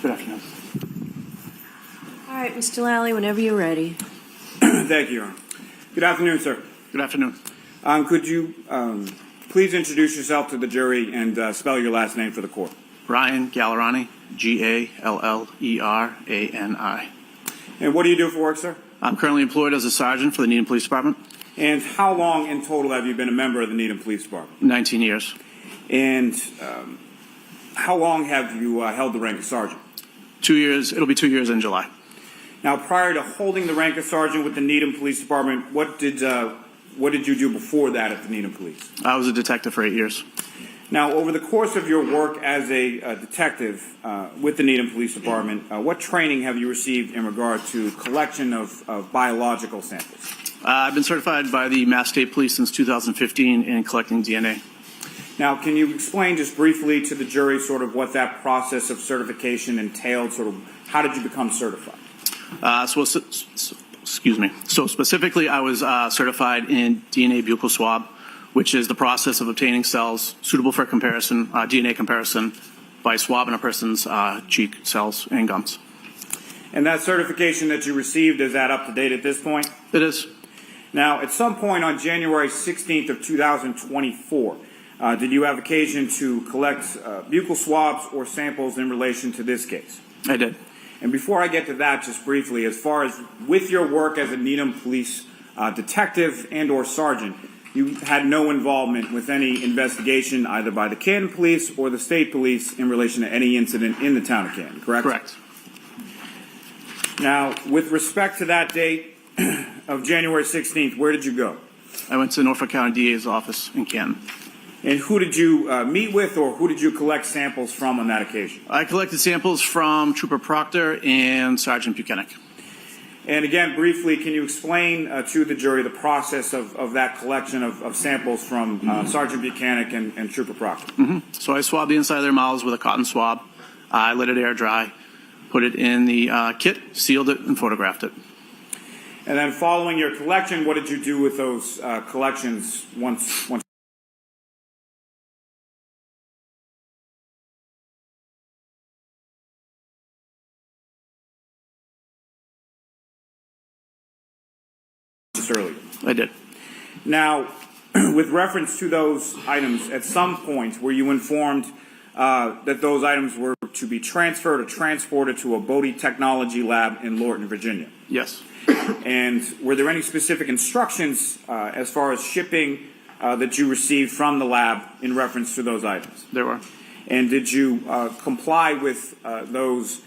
Good afternoon. All right, Mr. Lally, whenever you're ready. Thank you, Your Honor. Good afternoon, sir. Good afternoon. Could you please introduce yourself to the jury and spell your last name for the court? Ryan Gallerani, Gallerani. And what do you do for work, sir? I'm currently employed as a sergeant for the Needham Police Department. And how long in total have you been a member of the Needham Police Department? 19 years. And how long have you held the rank of sergeant? 2 years. It'll be 2 years in July. Now, prior to holding the rank of sergeant with the Needham Police Department, what did you do before that at the Needham Police? I was a detective for 8 years. Now, over the course of your work as a detective with the Needham Police Department, what training have you received in regard to collection of biological samples? I've been certified by the Mass State Police since 2015 in collecting DNA. Now, can you explain just briefly to the jury sort of what that process of certification entailed? Sort of how did you become certified? Excuse me. So specifically, I was certified in DNA buccal swab, which is the process of obtaining cells suitable for comparison, DNA comparison, by swabbing a person's cheek, cells, and gums. And that certification that you received, is that up to date at this point? It is. Now, at some point on January 16th of 2024, did you have occasion to collect buccal swabs or samples in relation to this case? I did. And before I get to that, just briefly, as far as with your work as a Needham Police detective and or sergeant, you had no involvement with any investigation either by the Canton Police or the State Police in relation to any incident in the town of Canton, correct? Correct. Now, with respect to that date of January 16th, where did you go? I went to Norfolk County DA's office in Canton. And who did you meet with, or who did you collect samples from on that occasion? I collected samples from Trooper Proctor and Sergeant Buchanan. And again, briefly, can you explain to the jury the process of that collection of samples from Sergeant Buchanan and Trooper Proctor? So I swabbed the inside of their mouths with a cotton swab. I let it air dry, put it in the kit, sealed it, and photographed it. And then following your collection, what did you do with those collections once? Earlier. I did. Now, with reference to those items, at some point were you informed that those items were to be transferred or transported to a Bodie Technology Lab in Lorton, Virginia? Yes. And were there any specific instructions as far as shipping that you received from the lab in reference to those items? There were. And did you comply with those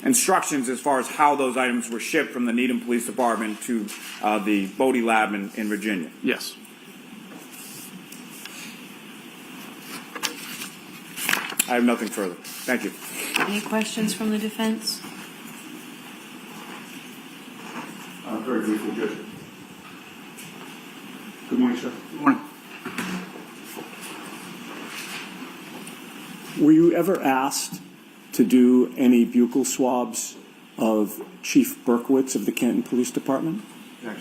instructions as far as how those items were shipped from the Needham Police Department to the Bodie Lab in Virginia? Yes. I have nothing further. Thank you. Any questions from the defense? Very briefly, Judge. Good morning, sir. Good morning. Were you ever asked to do any buccal swabs of Chief Berkowitz of the Canton Police Department? Yes.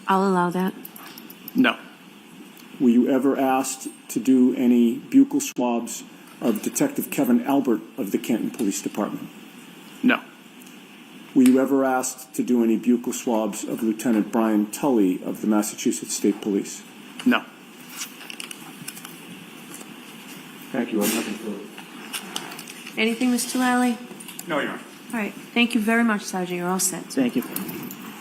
I'll allow that. No. Were you ever asked to do any buccal swabs of Detective Kevin Albert of the Canton Police Department? No. Were you ever asked to do any buccal swabs of Lieutenant Brian Tully of the Massachusetts State Police? No. Thank you. I have nothing further. Anything, Mr. Lally? No, Your Honor. All right. Thank you very much, Sergeant. You're all set. Thank you.